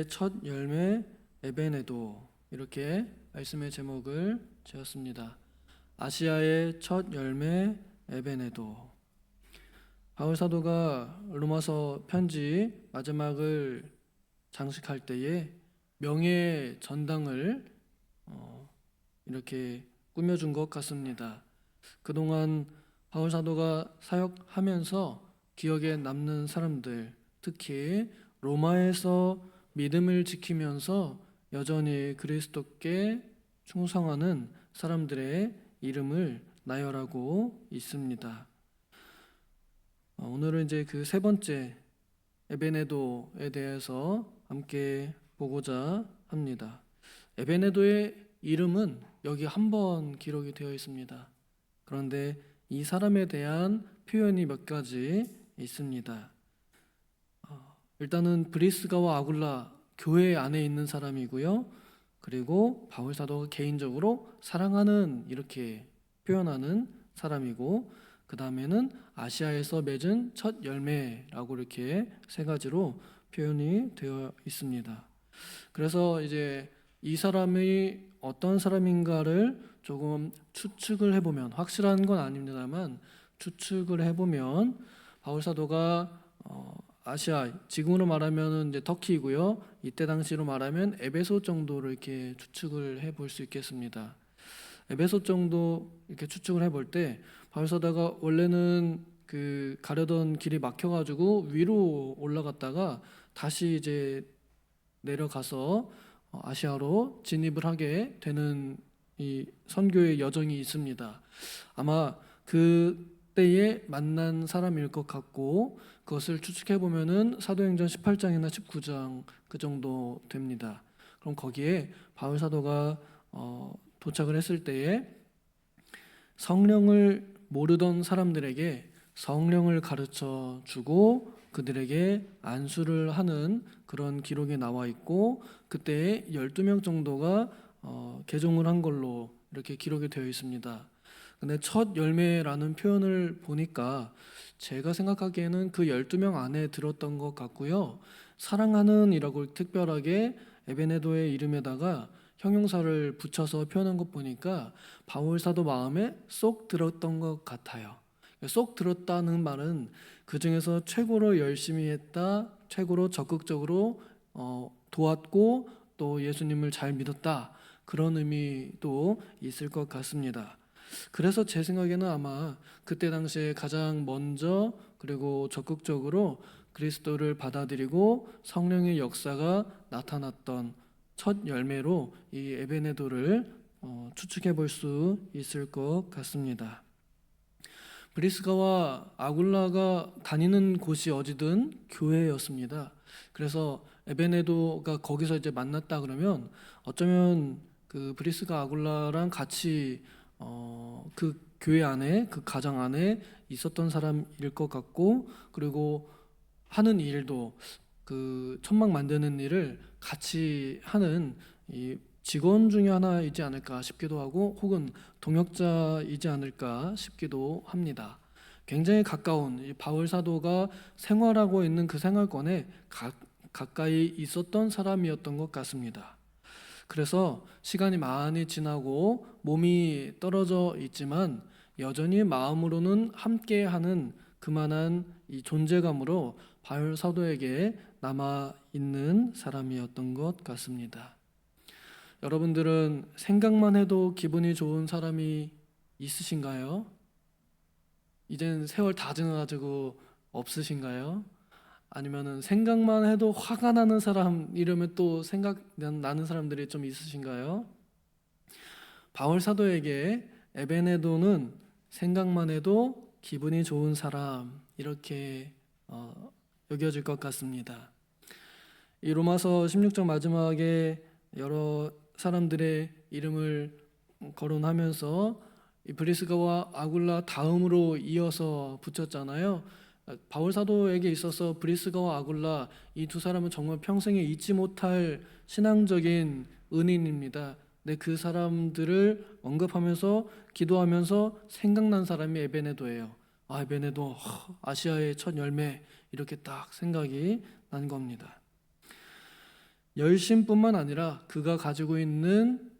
첫 열매 에베네도, 이렇게 말씀의 제목을 지었습니다. 아시아의 첫 열매 에베네도. 바울 사도가 로마서 편지 마지막을 장식할 때에 명예 전당을 이렇게 꾸며준 것 같습니다. 그동안 바울 사도가 사역하면서 기억에 남는 사람들, 특히 로마에서 믿음을 지키면서 여전히 그리스도께 충성하는 사람들의 이름을 나열하고 있습니다. 오늘은 이제 그 세 번째 에베네도에 대해서 함께 보고자 합니다. 에베네도의 이름은 여기 한 번 기록이 되어 있습니다. 그런데 이 사람에 대한 표현이 몇 가지 있습니다. 일단은 브리스가와 아굴라 교회 안에 있는 사람이고요. 그리고 바울 사도가 개인적으로 사랑하는, 이렇게 표현하는 사람이고, 그 다음에는 아시아에서 맺은 첫 열매라고 이렇게 세 가지로 표현이 되어 있습니다. 그래서 이제 이 사람이 어떤 사람인가를 조금 추측을 해보면, 확실한 건 아닙니다만 추측을 해보면 바울 사도가 아시아, 지금으로 말하면 이제 터키이고요. 이때 당시로 말하면 에베소 정도를 이렇게 추측을 해볼 수 있겠습니다. 에베소 정도 이렇게 추측을 해볼 때 바울 사도가 원래는 그 가려던 길이 막혀가지고 위로 올라갔다가 다시 이제 내려가서 아시아로 진입을 하게 되는 이 선교의 여정이 있습니다. 아마 그때에 만난 사람일 것 같고, 그것을 추측해 보면은 사도행전 18장이나 19장 그 정도 됩니다. 그럼 거기에 바울 사도가 도착을 했을 때에 성령을 모르던 사람들에게 성령을 가르쳐 주고 그들에게 안수를 하는 그런 기록이 나와 있고, 그때 12명 정도가 개종을 한 걸로 이렇게 기록이 되어 있습니다. 근데 첫 열매라는 표현을 보니까 제가 생각하기에는 그 12명 안에 들었던 것 같고요. 사랑하는 이라고 특별하게 에베네도의 이름에다가 형용사를 붙여서 표현한 것 보니까 바울 사도 마음에 쏙 들었던 것 같아요. 쏙 들었다는 말은 그 중에서 최고로 열심히 했다, 최고로 적극적으로 도왔고 또 예수님을 잘 믿었다, 그런 의미도 있을 것 같습니다. 그래서 제 생각에는 아마 그때 당시에 가장 먼저 그리고 적극적으로 그리스도를 받아들이고 성령의 역사가 나타났던 첫 열매로 이 에베네도를 추측해 볼 수 있을 것 같습니다. 브리스가와 아굴라가 다니는 곳이 어디든 교회였습니다. 그래서 에베네도가 거기서 이제 만났다 그러면 어쩌면 그 브리스가 아굴라랑 같이 그 교회 안에, 그 가정 안에 있었던 사람일 것 같고, 그리고 하는 일도 그 천막 만드는 일을 같이 하는 이 직원 중에 하나이지 않을까 싶기도 하고, 혹은 동역자이지 않을까 싶기도 합니다. 굉장히 가까운 이 바울 사도가 생활하고 있는 그 생활권에 가까이 있었던 사람이었던 것 같습니다. 그래서 시간이 많이 지나고 몸이 떨어져 있지만 여전히 마음으로는 함께하는 그만한 이 존재감으로 바울 사도에게 남아 있는 사람이었던 것 같습니다. 여러분들은 생각만 해도 기분이 좋은 사람이 있으신가요? 이젠 세월 다 지나가지고 없으신가요? 아니면은 생각만 해도 화가 나는 사람, 이러면 또 생각나는 사람들이 좀 있으신가요? 바울 사도에게 에베네도는 생각만 해도 기분이 좋은 사람, 이렇게 여겨질 것 같습니다. 이 로마서 16장 마지막에 여러 사람들의 이름을 거론하면서 이 브리스가와 아굴라 다음으로 이어서 붙였잖아요. 바울 사도에게 있어서 브리스가와 아굴라, 이 두 사람은 정말 평생에 잊지 못할 신앙적인 은인입니다. 근데 그 사람들을 언급하면서 기도하면서 생각난 사람이 에베네도예요. 에베네도, 아시아의 첫 열매, 이렇게 딱 생각이 난 겁니다. 열심뿐만 아니라 그가 가지고 있는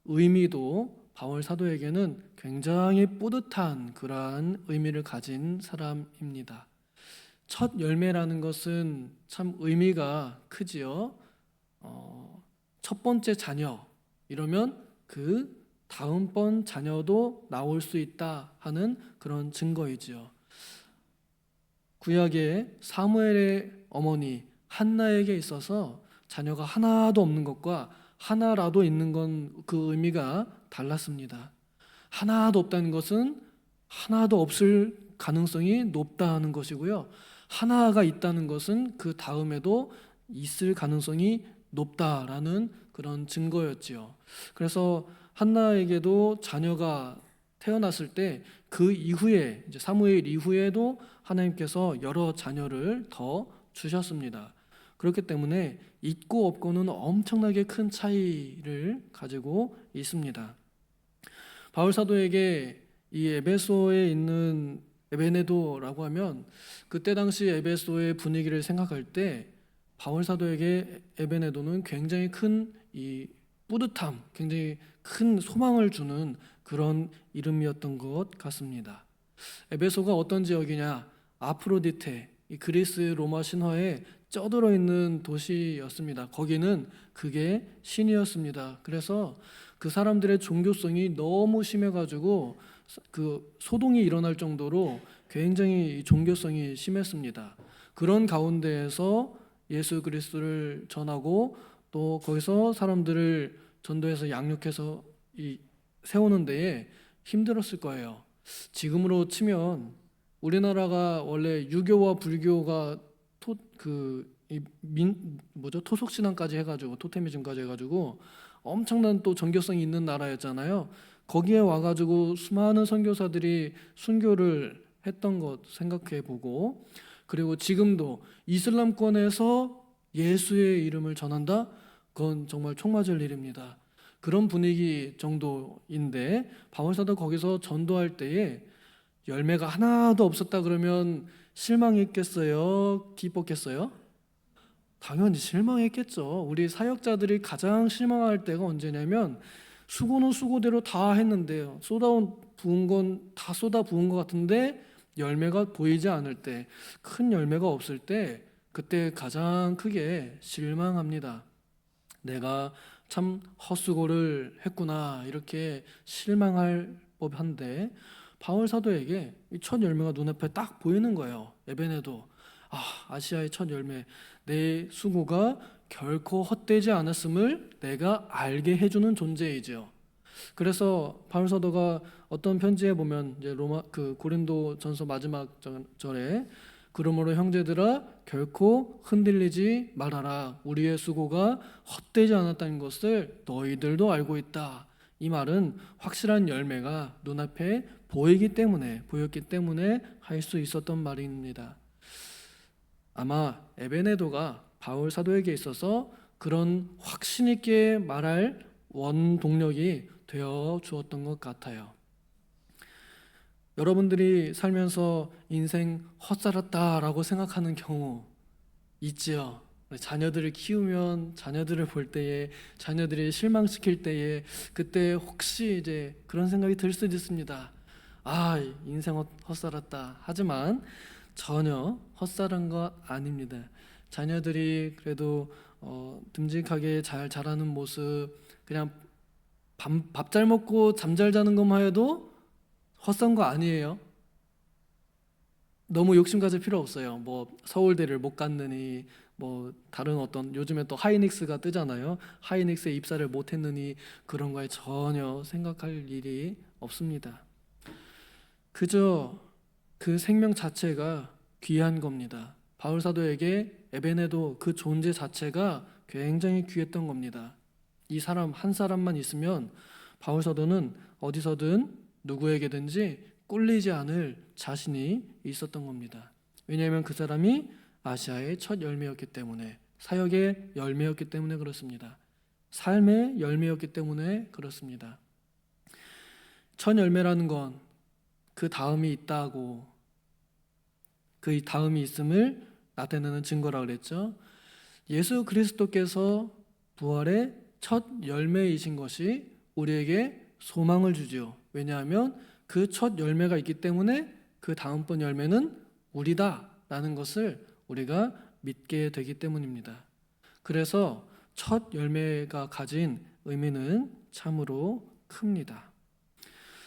의미도 바울 사도에게는 굉장히 뿌듯한 그러한 의미를 가진 사람입니다. 첫 열매라는 것은 참 의미가 크지요. 첫 번째 자녀 이러면 그 다음번 자녀도 나올 수 있다 하는 그런 증거이지요. 구약의 사무엘의 어머니 한나에게 있어서 자녀가 하나도 없는 것과 하나라도 있는 건 그 의미가 달랐습니다. 하나도 없다는 것은 하나도 없을 가능성이 높다는 것이고요. 하나가 있다는 것은 그 다음에도 있을 가능성이 높다라는 그런 증거였지요. 그래서 한나에게도 자녀가 태어났을 때 그 이후에 이제 사무엘 이후에도 하나님께서 여러 자녀를 더 주셨습니다. 그렇기 때문에 있고 없고는 엄청나게 큰 차이를 가지고 있습니다. 바울 사도에게 이 에베소에 있는 에베네도라고 하면 그때 당시 에베소의 분위기를 생각할 때 바울 사도에게 에베네도는 굉장히 큰 이 뿌듯함, 굉장히 큰 소망을 주는 그런 이름이었던 것 같습니다. 에베소가 어떤 지역이냐? 아프로디테, 이 그리스 로마 신화에 쩌들어 있는 도시였습니다. 거기는 그게 신이었습니다. 그래서 그 사람들의 종교성이 너무 심해가지고 그 소동이 일어날 정도로 굉장히 종교성이 심했습니다. 그런 가운데에서 예수 그리스도를 전하고 또 거기서 사람들을 전도해서 양육해서 세우는 데에 힘들었을 거예요. 지금으로 치면 우리나라가 원래 유교와 불교가 토속 신앙까지 해가지고 토테미즘까지 해가지고 엄청난 또 정교성이 있는 나라였잖아요. 거기에 와가지고 수많은 선교사들이 순교를 했던 것 생각해 보고, 그리고 지금도 이슬람권에서 예수의 이름을 전한다? 그건 정말 총 맞을 일입니다. 그런 분위기 정도인데 바울 사도 거기서 전도할 때에 열매가 하나도 없었다 그러면 실망했겠어요? 기뻤겠어요? 당연히 실망했겠죠. 우리 사역자들이 가장 실망할 때가 언제냐면 수고는 수고대로 다 했는데요. 부은 건 다 쏟아 부은 것 같은데 열매가 보이지 않을 때, 큰 열매가 없을 때 그때 가장 크게 실망합니다. 내가 참 헛수고를 했구나 이렇게 실망할 법한데 바울 사도에게 이 첫 열매가 눈앞에 딱 보이는 거예요. 에베네도 아시아의 첫 열매, 내 수고가 결코 헛되지 않았음을 내가 알게 해주는 존재이지요. 그래서 바울 사도가 어떤 편지에 보면 이제 고린도전서 마지막 절에 그러므로 형제들아 결코 흔들리지 말아라. 우리의 수고가 헛되지 않았다는 것을 너희들도 알고 있다. 이 말은 확실한 열매가 눈앞에 보였기 때문에 할 수 있었던 말입니다. 아마 에베네도가 바울 사도에게 있어서 그런 확신 있게 말할 원동력이 되어 주었던 것 같아요. 여러분들이 살면서 인생 헛살았다라고 생각하는 경우 있지요. 자녀들을 키우면 자녀들을 볼 때에 자녀들이 실망시킬 때에 그때 혹시 이제 그런 생각이 들 수도 있습니다. 인생 헛살았다. 하지만 전혀 헛살은 것 아닙니다. 자녀들이 그래도 듬직하게 잘 자라는 모습, 그냥 밥 잘 먹고 잠 잘 자는 것만 해도 헛산 거 아니에요. 너무 욕심 가질 필요 없어요. 뭐 서울대를 못 갔느니, 뭐 다른 어떤 요즘에 또 하이닉스가 뜨잖아요. 하이닉스에 입사를 못 했느니 그런 거에 전혀 생각할 일이 없습니다. 그저 그 생명 자체가 귀한 겁니다. 바울 사도에게 에베네도 그 존재 자체가 굉장히 귀했던 겁니다. 이 사람 한 사람만 있으면 바울 사도는 어디서든 누구에게든지 꿀리지 않을 자신이 있었던 겁니다. 왜냐하면 그 사람이 아시아의 첫 열매였기 때문에, 사역의 열매였기 때문에 그렇습니다. 삶의 열매였기 때문에 그렇습니다. 첫 열매라는 건 그 다음이 있다고, 그 다음이 있음을 나타내는 증거라 그랬죠. 예수 그리스도께서 부활의 첫 열매이신 것이 우리에게 소망을 주지요. 왜냐하면 그 첫 열매가 있기 때문에 그 다음번 열매는 우리다라는 것을 우리가 믿게 되기 때문입니다. 그래서 첫 열매가 가진 의미는 참으로 큽니다.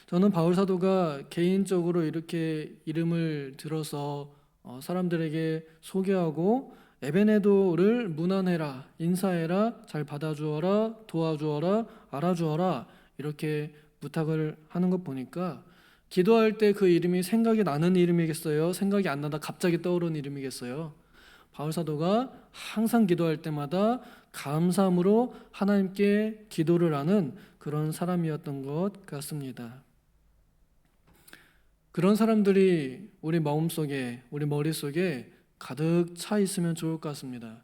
저는 바울 사도가 개인적으로 이렇게 이름을 들어서 사람들에게 소개하고 에베네도를 문안해라, 인사해라, 잘 받아주어라, 도와주어라, 알아주어라 이렇게 부탁을 하는 것 보니까 기도할 때 그 이름이 생각이 나는 이름이겠어요? 생각이 안 나다 갑자기 떠오르는 이름이겠어요? 바울 사도가 항상 기도할 때마다 감사함으로 하나님께 기도를 하는 그런 사람이었던 것 같습니다. 그런 사람들이 우리 마음속에, 우리 머릿속에 가득 차 있으면 좋을 것 같습니다.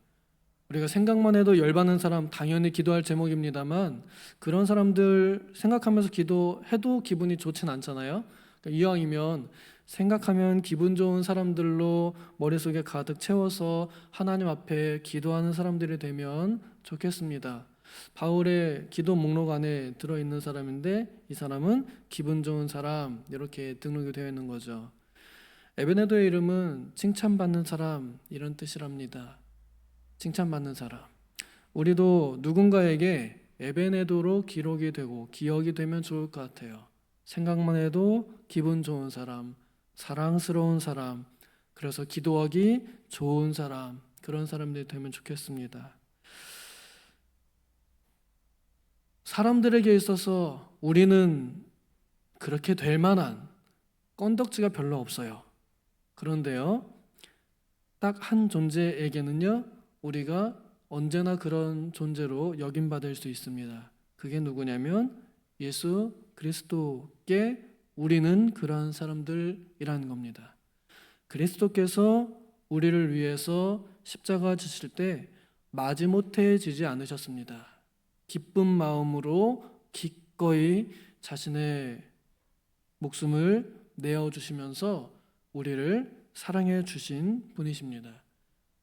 우리가 생각만 해도 열받는 사람 당연히 기도할 제목입니다만 그런 사람들 생각하면서 기도해도 기분이 좋진 않잖아요. 그러니까 이왕이면 생각하면 기분 좋은 사람들로 머릿속에 가득 채워서 하나님 앞에 기도하는 사람들이 되면 좋겠습니다. 바울의 기도 목록 안에 들어있는 사람인데 이 사람은 기분 좋은 사람 이렇게 등록이 되어 있는 거죠. 에베네도의 이름은 칭찬받는 사람 이런 뜻이랍니다. 칭찬받는 사람. 우리도 누군가에게 에베네도로 기록이 되고 기억이 되면 좋을 것 같아요. 생각만 해도 기분 좋은 사람, 사랑스러운 사람, 그래서 기도하기 좋은 사람, 그런 사람들이 되면 좋겠습니다. 사람들에게 있어서 우리는 그렇게 될 만한 건덕지가 별로 없어요. 그런데요, 딱 한 존재에게는요, 우리가 언제나 그런 존재로 여김받을 수 있습니다. 그게 누구냐면 예수 그리스도께 우리는 그러한 사람들이라는 겁니다. 그리스도께서 우리를 위해서 십자가 지실 때 마지못해 지지 않으셨습니다. 기쁜 마음으로 기꺼이 자신의 목숨을 내어주시면서 우리를 사랑해 주신 분이십니다.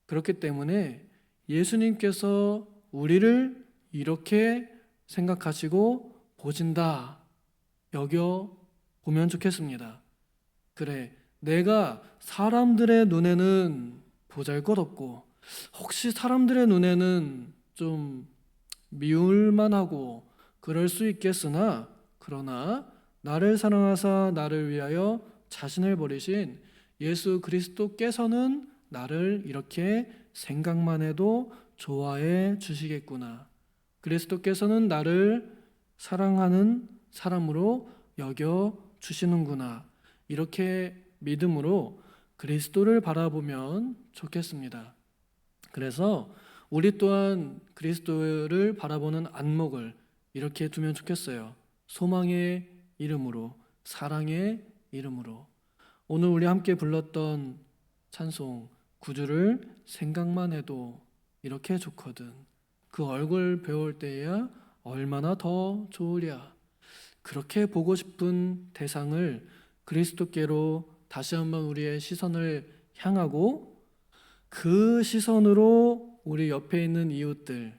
그렇기 때문에 예수님께서 우리를 이렇게 생각하시고 보신다, 여겨 보면 좋겠습니다. 그래, 내가 사람들의 눈에는 보잘것없고 혹시 사람들의 눈에는 좀 미울만하고 그럴 수 있겠으나 그러나 나를 사랑하사 나를 위하여 자신을 버리신 예수 그리스도께서는 나를 이렇게 생각만 해도 좋아해 주시겠구나. 그리스도께서는 나를 사랑하는 사람으로 여겨 주시는구나. 이렇게 믿음으로 그리스도를 바라보면 좋겠습니다. 그래서 우리 또한 그리스도를 바라보는 안목을 이렇게 두면 좋겠어요. 소망의 이름으로, 사랑의 이름으로. 오늘 우리 함께 불렀던 찬송 구주를 생각만 해도 이렇게 좋거든. 그 얼굴 배울 때야 얼마나 더 좋으랴. 그렇게 보고 싶은 대상을 그리스도께로 다시 한번 우리의 시선을 향하고 그 시선으로 우리 옆에 있는 이웃들,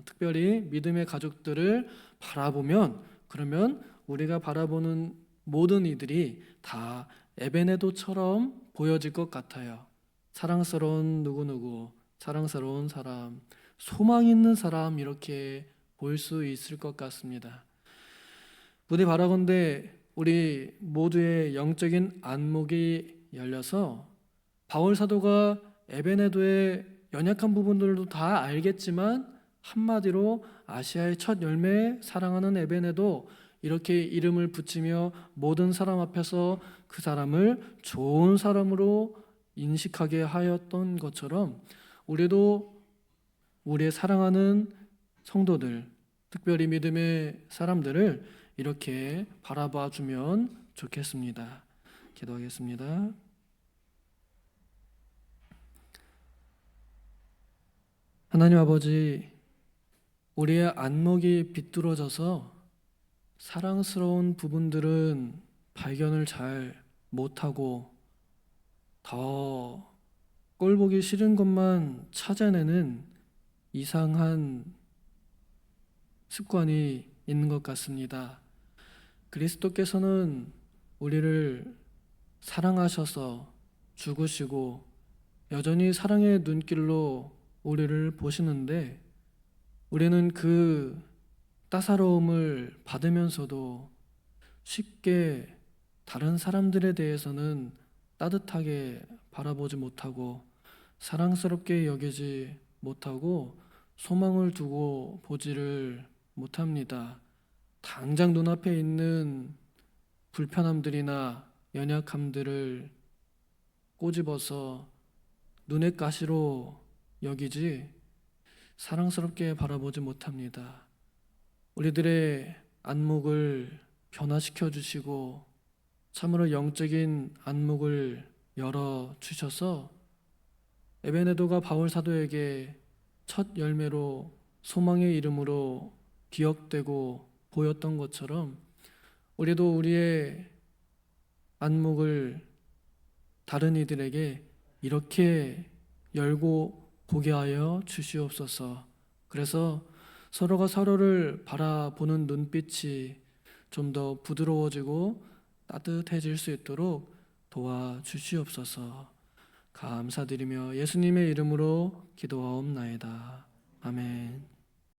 특별히 믿음의 가족들을 바라보면 그러면 우리가 바라보는 모든 이들이 다 에베네도처럼 보여질 것 같아요. 사랑스러운 누구누구, 사랑스러운 사람, 소망 있는 사람 이렇게 보일 수 있을 것 같습니다. 부디 바라건대 우리 모두의 영적인 안목이 열려서 바울 사도가 에베네도의 연약한 부분들도 다 알겠지만 한마디로 아시아의 첫 열매 사랑하는 에베네도 이렇게 이름을 붙이며 모든 사람 앞에서 그 사람을 좋은 사람으로 인식하게 하였던 것처럼 우리도 우리의 사랑하는 성도들, 특별히 믿음의 사람들을 이렇게 바라봐 주면 좋겠습니다. 기도하겠습니다. 하나님 아버지, 우리의 안목이 비뚤어져서 사랑스러운 부분들은 발견을 잘 못하고 더 꼴보기 싫은 것만 찾아내는 이상한 습관이 있는 것 같습니다. 그리스도께서는 우리를 사랑하셔서 죽으시고 여전히 사랑의 눈길로 우리를 보시는데 우리는 그 따사로움을 받으면서도 쉽게 다른 사람들에 대해서는 따뜻하게 바라보지 못하고 사랑스럽게 여기지 못하고 소망을 두고 보지를 못합니다. 당장 눈앞에 있는 불편함들이나 연약함들을 꼬집어서 눈의 가시로 여기지 사랑스럽게 바라보지 못합니다. 우리들의 안목을 변화시켜 주시고 참으로 영적인 안목을 열어 주셔서 에베네도가 바울 사도에게 첫 열매로 소망의 이름으로 기억되고 보였던 것처럼 우리도 우리의 안목을 다른 이들에게 이렇게 열고 보게 하여 주시옵소서. 그래서 서로가 서로를 바라보는 눈빛이 좀 더 부드러워지고 따뜻해질 수 있도록 도와주시옵소서. 감사드리며 예수님의 이름으로 기도하옵나이다. 아멘.